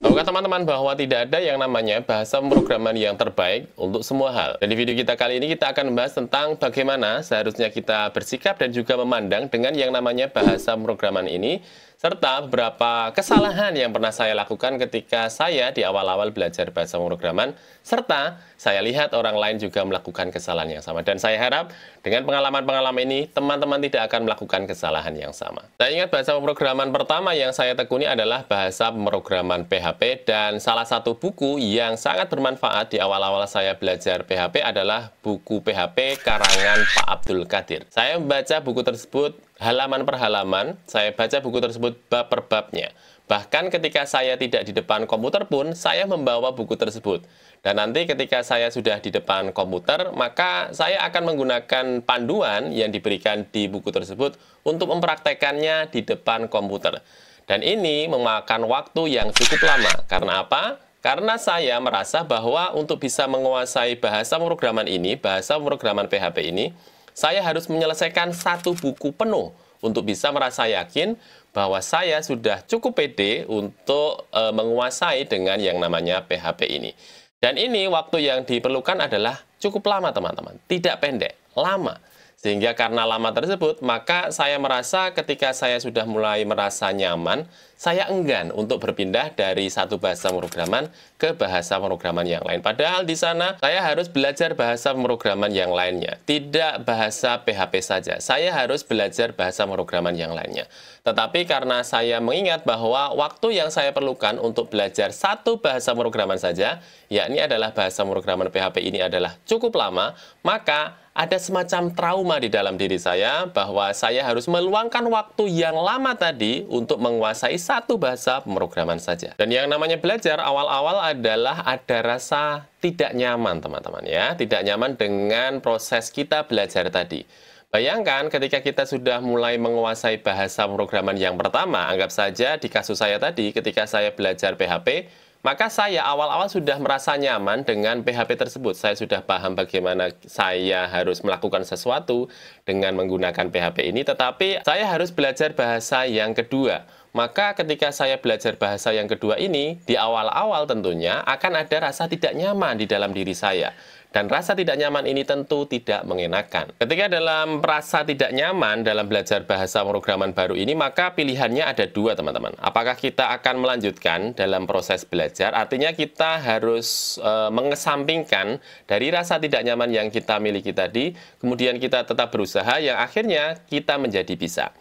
Tahukah teman-teman bahwa tidak ada yang namanya bahasa pemrograman yang terbaik untuk semua hal? Dan di video kita kali ini kita akan membahas tentang bagaimana seharusnya kita bersikap dan juga memandang dengan yang namanya bahasa pemrograman ini, serta beberapa kesalahan yang pernah saya lakukan ketika saya di awal-awal belajar bahasa pemrograman, serta saya lihat orang lain juga melakukan kesalahan yang sama. Dan saya harap dengan pengalaman-pengalaman ini, teman-teman tidak akan melakukan kesalahan yang sama. Saya ingat bahasa pemrograman pertama yang saya tekuni adalah bahasa pemrograman PHP, dan salah satu buku yang sangat bermanfaat di awal-awal saya belajar PHP adalah buku PHP karangan Pak Abdul Qadir. Saya membaca buku tersebut halaman per halaman, saya baca buku tersebut bab per babnya. Bahkan ketika saya tidak di depan komputer pun, saya membawa buku tersebut. Dan nanti ketika saya sudah di depan komputer, maka saya akan menggunakan panduan yang diberikan di buku tersebut untuk mempraktekannya di depan komputer. Dan ini memakan waktu yang cukup lama. Karena apa? Karena saya merasa bahwa untuk bisa menguasai bahasa pemrograman ini, bahasa pemrograman PHP ini, saya harus menyelesaikan satu buku penuh untuk bisa merasa yakin bahwa saya sudah cukup pede untuk menguasai dengan yang namanya PHP ini. Dan ini waktu yang diperlukan adalah cukup lama, teman-teman. Tidak pendek, lama. Sehingga karena lama tersebut, maka saya merasa ketika saya sudah mulai merasa nyaman, saya enggan untuk berpindah dari satu bahasa pemrograman ke bahasa pemrograman yang lain. Padahal di sana saya harus belajar bahasa pemrograman yang lainnya, tidak bahasa PHP saja. Saya harus belajar bahasa pemrograman yang lainnya. Tetapi karena saya mengingat bahwa waktu yang saya perlukan untuk belajar satu bahasa pemrograman saja, yakni adalah bahasa pemrograman PHP ini adalah cukup lama, maka ada semacam trauma di dalam diri saya bahwa saya harus meluangkan waktu yang lama tadi untuk menguasai satu bahasa pemrograman saja. Dan yang namanya belajar awal-awal adalah ada rasa tidak nyaman, teman-teman ya. Tidak nyaman dengan proses kita belajar tadi. Bayangkan ketika kita sudah mulai menguasai bahasa pemrograman yang pertama, anggap saja di kasus saya tadi ketika saya belajar PHP, maka saya awal-awal sudah merasa nyaman dengan PHP tersebut. Saya sudah paham bagaimana saya harus melakukan sesuatu dengan menggunakan PHP ini, tetapi saya harus belajar bahasa yang kedua. Maka ketika saya belajar bahasa yang kedua ini, di awal-awal tentunya akan ada rasa tidak nyaman di dalam diri saya. Dan rasa tidak nyaman ini tentu tidak mengenakan. Ketika dalam rasa tidak nyaman dalam belajar bahasa pemrograman baru ini, maka pilihannya ada dua, teman-teman. Apakah kita akan melanjutkan dalam proses belajar? Artinya kita harus mengesampingkan dari rasa tidak nyaman yang kita miliki tadi, kemudian kita tetap berusaha yang akhirnya kita menjadi bisa.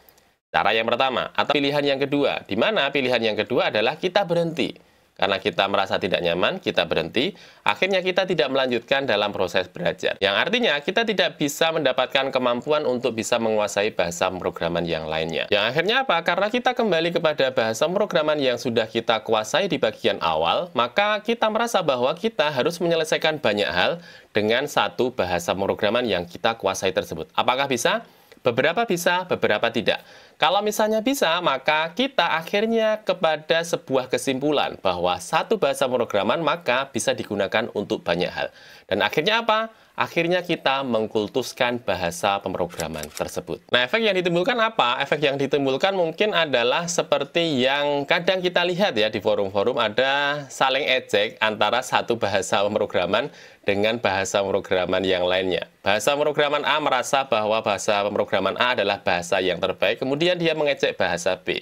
Cara yang pertama, atau pilihan yang kedua, di mana pilihan yang kedua adalah kita berhenti. Karena kita merasa tidak nyaman, kita berhenti, akhirnya kita tidak melanjutkan dalam proses belajar. Yang artinya kita tidak bisa mendapatkan kemampuan untuk bisa menguasai bahasa pemrograman yang lainnya. Yang akhirnya apa? Karena kita kembali kepada bahasa pemrograman yang sudah kita kuasai di bagian awal, maka kita merasa bahwa kita harus menyelesaikan banyak hal dengan satu bahasa pemrograman yang kita kuasai tersebut. Apakah bisa? Beberapa bisa, beberapa tidak. Kalau misalnya bisa, maka kita akhirnya kepada sebuah kesimpulan bahwa satu bahasa pemrograman maka bisa digunakan untuk banyak hal. Dan akhirnya apa? Akhirnya kita mengkultuskan bahasa pemrograman tersebut. Nah, efek yang ditimbulkan apa? Efek yang ditimbulkan mungkin adalah seperti yang kadang kita lihat ya di forum-forum, ada saling ejek antara satu bahasa pemrograman dengan bahasa pemrograman yang lainnya. Bahasa pemrograman A merasa bahwa bahasa pemrograman A adalah bahasa yang terbaik, kemudian dia mengejek bahasa B.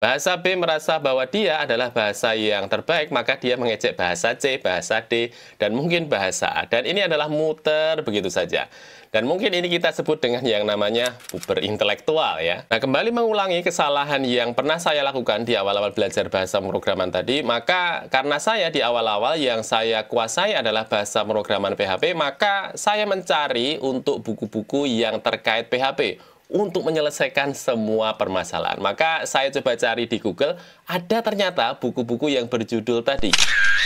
Bahasa B merasa bahwa dia adalah bahasa yang terbaik, maka dia mengejek bahasa C, bahasa D, dan mungkin bahasa A. Dan ini adalah muter begitu saja. Dan mungkin ini kita sebut dengan yang namanya puber intelektual ya. Nah, kembali mengulangi kesalahan yang pernah saya lakukan di awal-awal belajar bahasa pemrograman tadi, maka karena saya di awal-awal yang saya kuasai adalah bahasa pemrograman PHP, maka saya mencari untuk buku-buku yang terkait PHP untuk menyelesaikan semua permasalahan. Maka saya coba cari di Google, ada ternyata buku-buku yang berjudul tadi,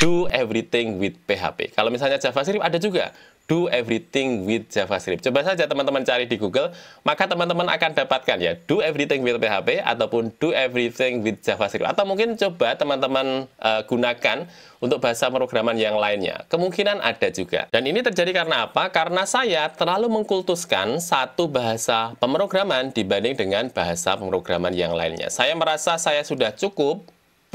Do Everything with PHP. Kalau misalnya JavaScript ada juga, Do Everything with JavaScript. Coba saja teman-teman cari di Google, maka teman-teman akan dapatkan ya, Do Everything with PHP ataupun Do Everything with JavaScript. Atau mungkin coba teman-teman gunakan untuk bahasa pemrograman yang lainnya. Kemungkinan ada juga. Dan ini terjadi karena apa? Karena saya terlalu mengkultuskan satu bahasa pemrograman dibanding dengan bahasa pemrograman yang lainnya. Saya merasa saya sudah cukup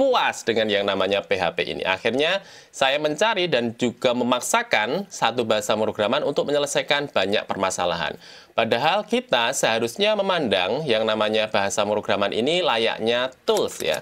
puas dengan yang namanya PHP ini. Akhirnya saya mencari dan juga memaksakan satu bahasa pemrograman untuk menyelesaikan banyak permasalahan. Padahal kita seharusnya memandang yang namanya bahasa pemrograman ini layaknya tools ya.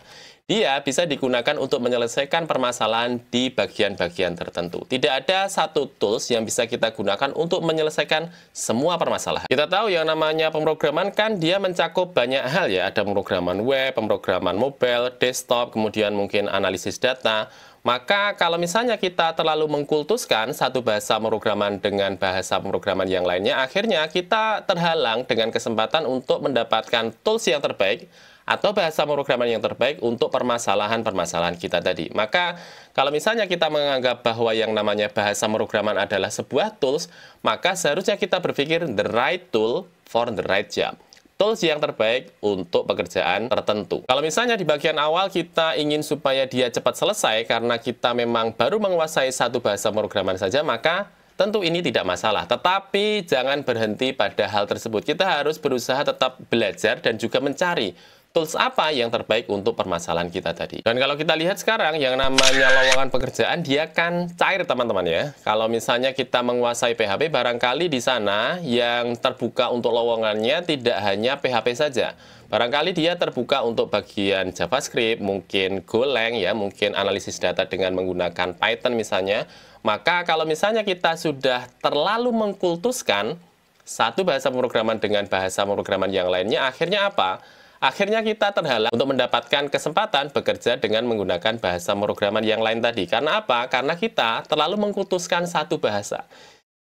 Dia bisa digunakan untuk menyelesaikan permasalahan di bagian-bagian tertentu. Tidak ada satu tools yang bisa kita gunakan untuk menyelesaikan semua permasalahan. Kita tahu yang namanya pemrograman kan dia mencakup banyak hal ya. Ada pemrograman web, pemrograman mobile, desktop, kemudian mungkin analisis data. Maka kalau misalnya kita terlalu mengkultuskan satu bahasa pemrograman dengan bahasa pemrograman yang lainnya, akhirnya kita terhalang dengan kesempatan untuk mendapatkan tools yang terbaik atau bahasa pemrograman yang terbaik untuk permasalahan-permasalahan kita tadi. Maka, kalau misalnya kita menganggap bahwa yang namanya bahasa pemrograman adalah sebuah tools, maka seharusnya kita berpikir the right tool for the right job. Tools yang terbaik untuk pekerjaan tertentu. Kalau misalnya di bagian awal kita ingin supaya dia cepat selesai karena kita memang baru menguasai satu bahasa pemrograman saja, maka tentu ini tidak masalah. Tetapi jangan berhenti pada hal tersebut. Kita harus berusaha tetap belajar dan juga mencari tools apa yang terbaik untuk permasalahan kita tadi. Dan kalau kita lihat sekarang, yang namanya lowongan pekerjaan, dia kan cair teman-teman ya. Kalau misalnya kita menguasai PHP, barangkali di sana yang terbuka untuk lowongannya tidak hanya PHP saja. Barangkali dia terbuka untuk bagian JavaScript, mungkin Golang ya, mungkin analisis data dengan menggunakan Python misalnya. Maka kalau misalnya kita sudah terlalu mengkultuskan satu bahasa pemrograman dengan bahasa pemrograman yang lainnya, akhirnya apa? Akhirnya kita terhalang untuk mendapatkan kesempatan bekerja dengan menggunakan bahasa pemrograman yang lain tadi. Karena apa? Karena kita terlalu mengkultuskan satu bahasa.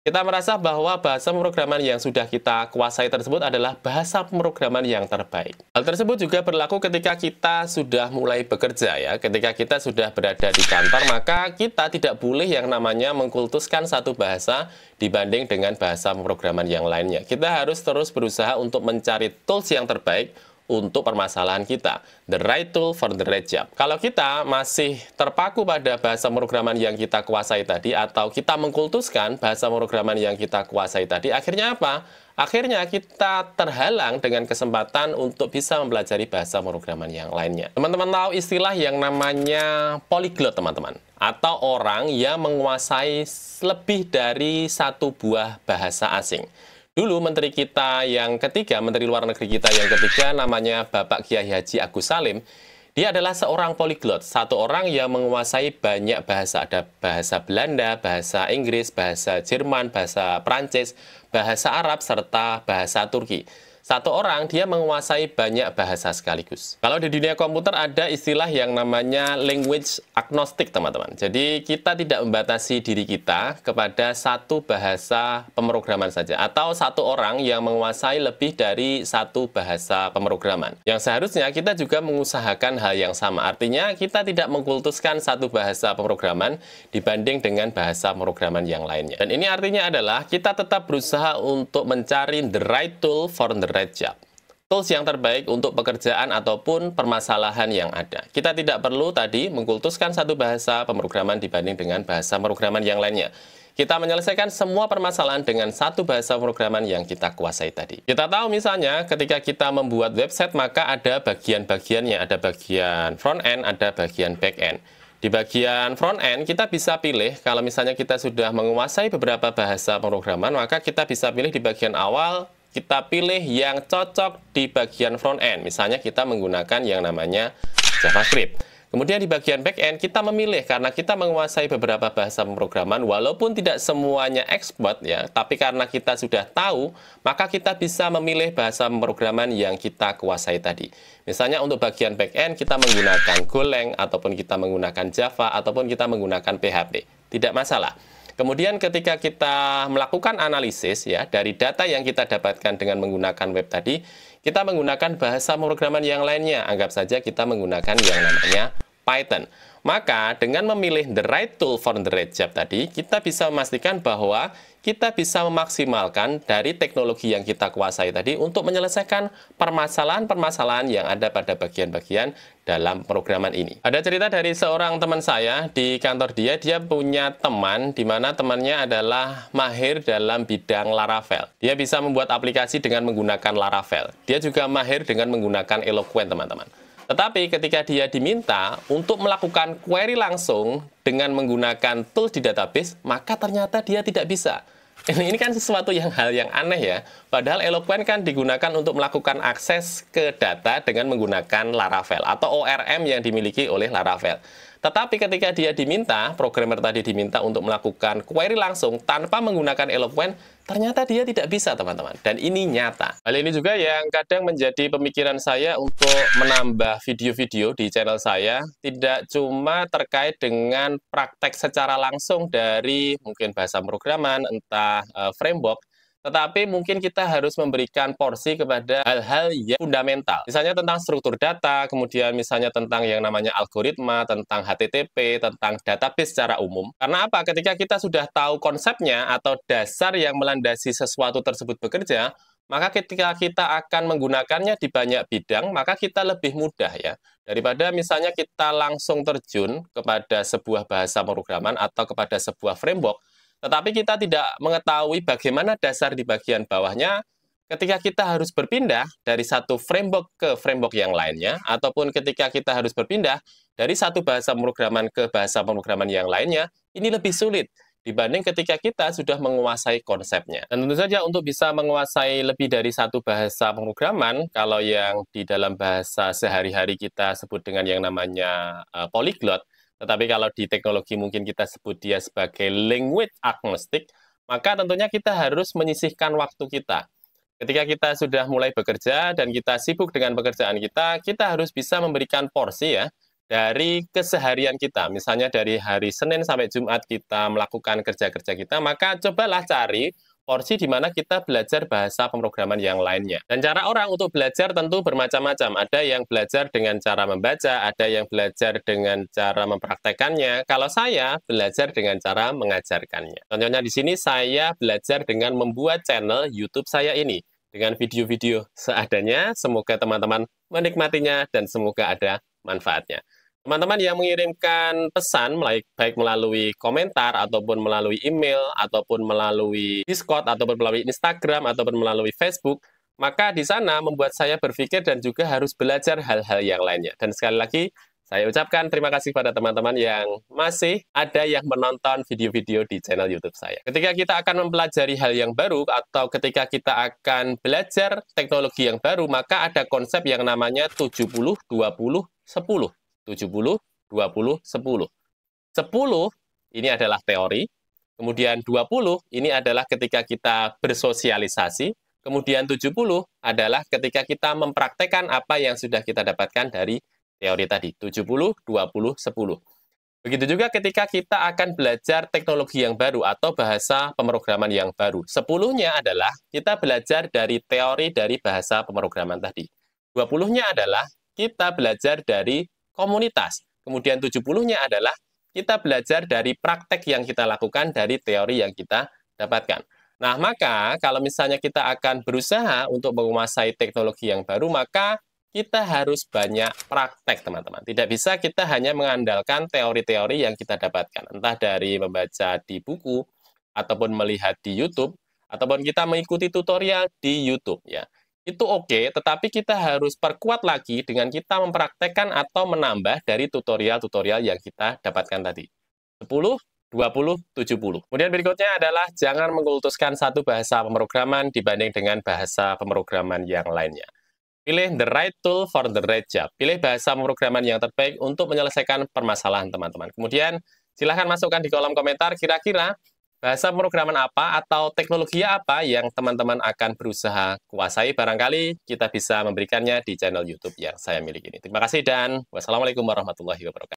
Kita merasa bahwa bahasa pemrograman yang sudah kita kuasai tersebut adalah bahasa pemrograman yang terbaik. Hal tersebut juga berlaku ketika kita sudah mulai bekerja ya. Ketika kita sudah berada di kantor, maka kita tidak boleh yang namanya mengkultuskan satu bahasa dibanding dengan bahasa pemrograman yang lainnya. Kita harus terus berusaha untuk mencari tools yang terbaik untuk permasalahan kita. The right tool for the right job. Kalau kita masih terpaku pada bahasa pemrograman yang kita kuasai tadi, atau kita mengkultuskan bahasa pemrograman yang kita kuasai tadi, akhirnya apa? Akhirnya kita terhalang dengan kesempatan untuk bisa mempelajari bahasa pemrograman yang lainnya. Teman-teman tahu istilah yang namanya polyglot, teman-teman? Atau orang yang menguasai lebih dari satu buah bahasa asing. Dulu Menteri kita yang ketiga, Menteri Luar Negeri kita yang ketiga, namanya Bapak Kiai Haji Agus Salim. Dia adalah seorang polyglot, satu orang yang menguasai banyak bahasa. Ada bahasa Belanda, bahasa Inggris, bahasa Jerman, bahasa Prancis, bahasa Arab, serta bahasa Turki. Satu orang, dia menguasai banyak bahasa sekaligus. Kalau di dunia komputer ada istilah yang namanya language agnostic, teman-teman. Jadi, kita tidak membatasi diri kita kepada satu bahasa pemrograman saja. Atau satu orang yang menguasai lebih dari satu bahasa pemrograman. Yang seharusnya kita juga mengusahakan hal yang sama. Artinya, kita tidak mengkultuskan satu bahasa pemrograman dibanding dengan bahasa pemrograman yang lainnya. Dan ini artinya adalah kita tetap berusaha untuk mencari the right tool for the right job. Tools yang terbaik untuk pekerjaan ataupun permasalahan yang ada. Kita tidak perlu tadi mengkultuskan satu bahasa pemrograman dibanding dengan bahasa pemrograman yang lainnya. Kita menyelesaikan semua permasalahan dengan satu bahasa pemrograman yang kita kuasai tadi. Kita tahu misalnya ketika kita membuat website, maka ada bagian-bagiannya. Ada bagian front end, ada bagian back end. Di bagian front end, kita bisa pilih, kalau misalnya kita sudah menguasai beberapa bahasa pemrograman, maka kita bisa pilih di bagian awal, kita pilih yang cocok di bagian front end. Misalnya kita menggunakan yang namanya JavaScript. Kemudian di bagian back end kita memilih karena kita menguasai beberapa bahasa pemrograman, walaupun tidak semuanya expert ya, tapi karena kita sudah tahu, maka kita bisa memilih bahasa pemrograman yang kita kuasai tadi. Misalnya untuk bagian back end kita menggunakan Golang, ataupun kita menggunakan Java, ataupun kita menggunakan PHP. Tidak masalah. Kemudian ketika kita melakukan analisis ya dari data yang kita dapatkan dengan menggunakan web tadi, kita menggunakan bahasa pemrograman yang lainnya. Anggap saja kita menggunakan yang namanya Python. Maka dengan memilih the right tool for the right job tadi, kita bisa memastikan bahwa kita bisa memaksimalkan dari teknologi yang kita kuasai tadi untuk menyelesaikan permasalahan-permasalahan yang ada pada bagian-bagian dalam programan ini. Ada cerita dari seorang teman saya di kantor dia punya teman di mana temannya adalah mahir dalam bidang Laravel. Dia bisa membuat aplikasi dengan menggunakan Laravel. Dia juga mahir dengan menggunakan Eloquent, teman-teman. Tetapi ketika dia diminta untuk melakukan query langsung dengan menggunakan tools di database, maka ternyata dia tidak bisa. Ini kan sesuatu hal yang aneh ya. Padahal Eloquent kan digunakan untuk melakukan akses ke data dengan menggunakan Laravel atau ORM yang dimiliki oleh Laravel. Tetapi ketika dia diminta, programmer tadi diminta untuk melakukan query langsung tanpa menggunakan Eloquent, ternyata dia tidak bisa, teman-teman. Dan ini nyata. Hal ini juga yang kadang menjadi pemikiran saya untuk menambah video-video di channel saya, tidak cuma terkait dengan praktek secara langsung dari mungkin bahasa pemrograman, entah framework, tetapi mungkin kita harus memberikan porsi kepada hal-hal yang fundamental. Misalnya tentang struktur data, kemudian misalnya tentang yang namanya algoritma, tentang HTTP, tentang database secara umum. Karena apa? Ketika kita sudah tahu konsepnya atau dasar yang melandasi sesuatu tersebut bekerja, maka ketika kita akan menggunakannya di banyak bidang, maka kita lebih mudah ya. Daripada misalnya kita langsung terjun kepada sebuah bahasa pemrograman atau kepada sebuah framework, tetapi kita tidak mengetahui bagaimana dasar di bagian bawahnya, ketika kita harus berpindah dari satu framework ke framework yang lainnya, ataupun ketika kita harus berpindah dari satu bahasa pemrograman ke bahasa pemrograman yang lainnya, ini lebih sulit dibanding ketika kita sudah menguasai konsepnya. Dan tentu saja untuk bisa menguasai lebih dari satu bahasa pemrograman, kalau yang di dalam bahasa sehari-hari kita sebut dengan yang namanya polyglot, tetapi kalau di teknologi mungkin kita sebut dia sebagai language agnostic, maka tentunya kita harus menyisihkan waktu kita. Ketika kita sudah mulai bekerja dan kita sibuk dengan pekerjaan kita harus bisa memberikan porsi ya, dari keseharian kita. Misalnya dari hari Senin sampai Jumat kita melakukan kerja-kerja kita, maka cobalah cari porsi di mana kita belajar bahasa pemrograman yang lainnya. Dan cara orang untuk belajar tentu bermacam-macam. Ada yang belajar dengan cara membaca, ada yang belajar dengan cara mempraktekannya. Kalau saya belajar dengan cara mengajarkannya. Contohnya di sini saya belajar dengan membuat channel YouTube saya ini dengan video-video seadanya. Semoga teman-teman menikmatinya dan semoga ada manfaatnya. Teman-teman yang mengirimkan pesan, baik melalui komentar, ataupun melalui email, ataupun melalui Discord, ataupun melalui Instagram, ataupun melalui Facebook, maka di sana membuat saya berpikir dan juga harus belajar hal-hal yang lainnya. Dan sekali lagi, saya ucapkan terima kasih pada teman-teman yang masih ada yang menonton video-video di channel YouTube saya. Ketika kita akan mempelajari hal yang baru, atau ketika kita akan belajar teknologi yang baru, maka ada konsep yang namanya 70, 20, 10. 70, 20, 10. 10 ini adalah teori, kemudian 20 ini adalah ketika kita bersosialisasi, kemudian 70 adalah ketika kita mempraktekkan apa yang sudah kita dapatkan dari teori tadi. 70, 20, 10. Begitu juga ketika kita akan belajar teknologi yang baru atau bahasa pemrograman yang baru. 10-nya adalah kita belajar dari teori dari bahasa pemrograman tadi. 20-nya adalah kita belajar dari komunitas. Kemudian 70-nya adalah kita belajar dari praktek yang kita lakukan dari teori yang kita dapatkan. Nah, maka kalau misalnya kita akan berusaha untuk menguasai teknologi yang baru, maka kita harus banyak praktek, teman-teman. Tidak bisa kita hanya mengandalkan teori-teori yang kita dapatkan, entah dari membaca di buku, ataupun melihat di YouTube, ataupun kita mengikuti tutorial di YouTube, ya. Itu oke, tetapi kita harus perkuat lagi dengan kita mempraktekkan atau menambah dari tutorial-tutorial yang kita dapatkan tadi. 10, 20, 70. Kemudian berikutnya adalah jangan mengkultuskan satu bahasa pemrograman dibanding dengan bahasa pemrograman yang lainnya. Pilih the right tool for the right job. Pilih bahasa pemrograman yang terbaik untuk menyelesaikan permasalahan teman-teman. Kemudian silahkan masukkan di kolom komentar kira-kira bahasa pemrograman apa atau teknologi apa yang teman-teman akan berusaha kuasai. Barangkali kita bisa memberikannya di channel YouTube yang saya miliki ini. Terima kasih dan wassalamualaikum warahmatullahi wabarakatuh.